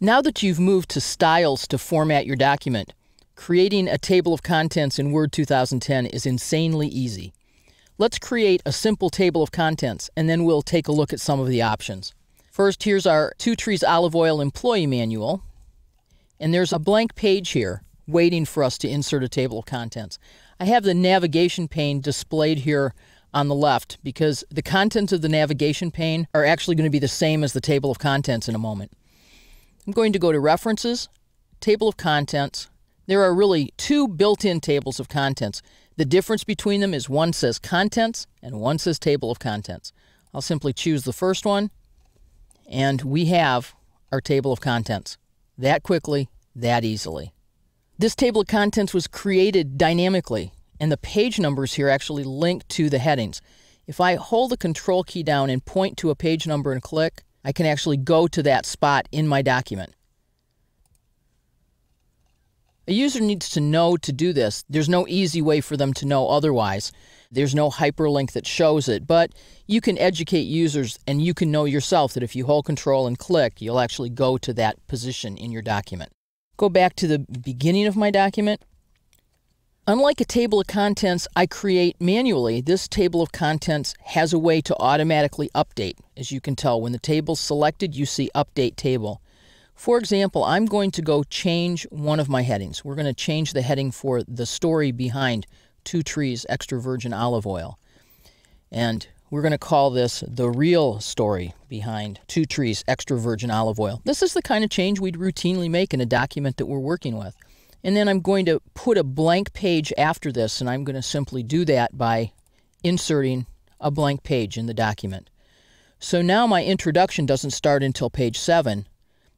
Now that you've moved to styles to format your document, creating a table of contents in Word 2010 is insanely easy. Let's create a simple table of contents, and then we'll take a look at some of the options. First, here's our Two Trees Olive Oil Employee Manual, and there's a blank page here waiting for us to insert a table of contents. I have the navigation pane displayed here on the left because the contents of the navigation pane are actually going to be the same as the table of contents in a moment. I'm going to go to References, Table of Contents. There are really two built-in tables of contents. The difference between them is one says Contents and one says Table of Contents. I'll simply choose the first one, and we have our table of contents. That quickly, that easily. This table of contents was created dynamically, and the page numbers here actually link to the headings. If I hold the Control key down and point to a page number and click, I can actually go to that spot in my document. A user needs to know to do this. There's no easy way for them to know otherwise. There's no hyperlink that shows it, but you can educate users and you can know yourself that if you hold Control and click, you'll actually go to that position in your document. Go back to the beginning of my document. Unlike a table of contents I create manually, this table of contents has a way to automatically update. As you can tell, when the table's selected, you see Update Table. For example, I'm going to go change one of my headings. We're going to change the heading for the story behind Two Trees Extra Virgin Olive Oil. And we're going to call this the real story behind Two Trees Extra Virgin Olive Oil. This is the kind of change we'd routinely make in a document that we're working with. And then I'm going to put a blank page after this, and I'm going to simply do that by inserting a blank page in the document. So now my introduction doesn't start until page 7.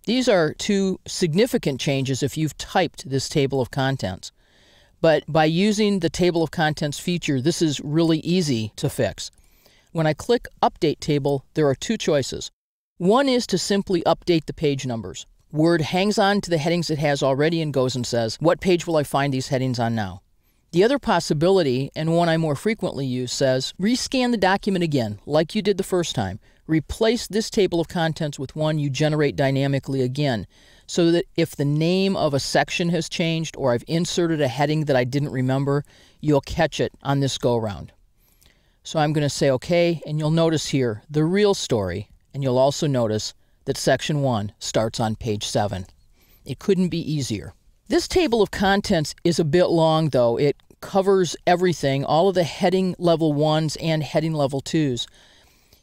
These are two significant changes if you've typed this table of contents. But by using the table of contents feature, this is really easy to fix. When I click Update Table, there are two choices. One is to simply update the page numbers. Word hangs on to the headings it has already and goes and says, what page will I find these headings on now? The other possibility, and one I more frequently use, says, rescan the document again, like you did the first time. Replace this table of contents with one you generate dynamically again, so that if the name of a section has changed or I've inserted a heading that I didn't remember, you'll catch it on this go-around. So I'm going to say OK, and you'll notice here the real story, and you'll also notice that section 1 starts on page 7. It couldn't be easier. This table of contents is a bit long, though. It covers everything, all of the heading level 1s and heading level 2s.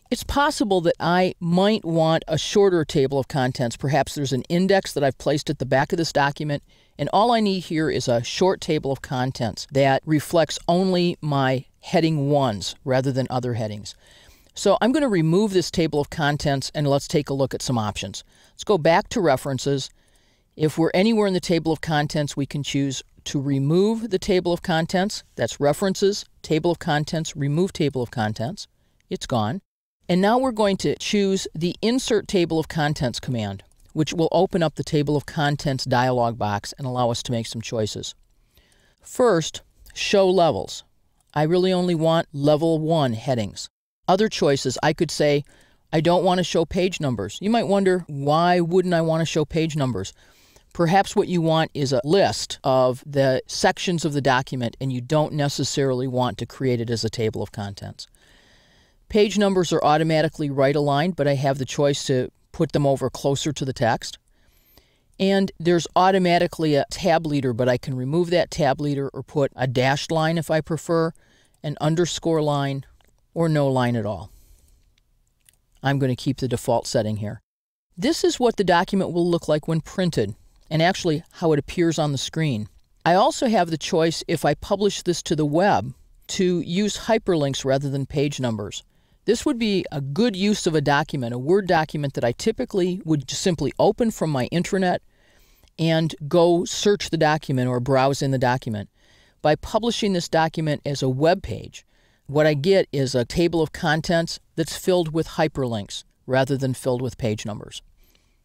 It's possible that I might want a shorter table of contents. Perhaps there's an index that I've placed at the back of this document, and all I need here is a short table of contents that reflects only my heading 1s rather than other headings. So I'm going to remove this table of contents, and let's take a look at some options. Let's go back to References. If we're anywhere in the table of contents, we can choose to remove the table of contents. That's References, Table of Contents, Remove Table of Contents. It's gone. And now we're going to choose the Insert Table of Contents command, which will open up the Table of Contents dialog box and allow us to make some choices. First, Show Levels. I really only want level 1 headings. Other choices, I could say, I don't want to show page numbers. You might wonder, why wouldn't I want to show page numbers? Perhaps what you want is a list of the sections of the document, and you don't necessarily want to create it as a table of contents. Page numbers are automatically right-aligned, but I have the choice to put them over closer to the text. And there's automatically a tab leader, but I can remove that tab leader or put a dashed line if I prefer, an underscore line, or no line at all. I'm going to keep the default setting here. This is what the document will look like when printed, and actually how it appears on the screen. I also have the choice, if I publish this to the web, to use hyperlinks rather than page numbers. This would be a good use of a document, a Word document that I typically would just simply open from my intranet and go search the document or browse in the document. By publishing this document as a web page, what I get is a table of contents that's filled with hyperlinks rather than filled with page numbers.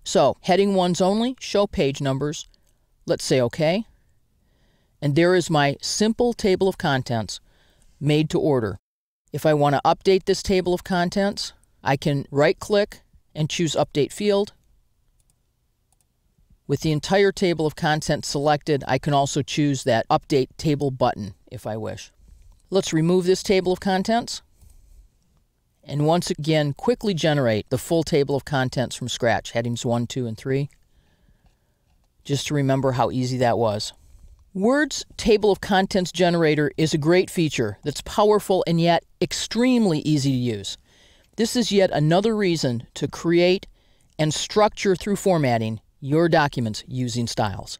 So, heading 1s only, show page numbers. Let's say OK. And there is my simple table of contents made to order. If I want to update this table of contents, I can right-click and choose Update Field. With the entire table of contents selected, I can also choose that Update Table button if I wish. Let's remove this table of contents, and once again quickly generate the full table of contents from scratch, headings 1, 2, and 3, just to remember how easy that was. Word's Table of Contents Generator is a great feature that's powerful and yet extremely easy to use. This is yet another reason to create and structure through formatting your documents using styles.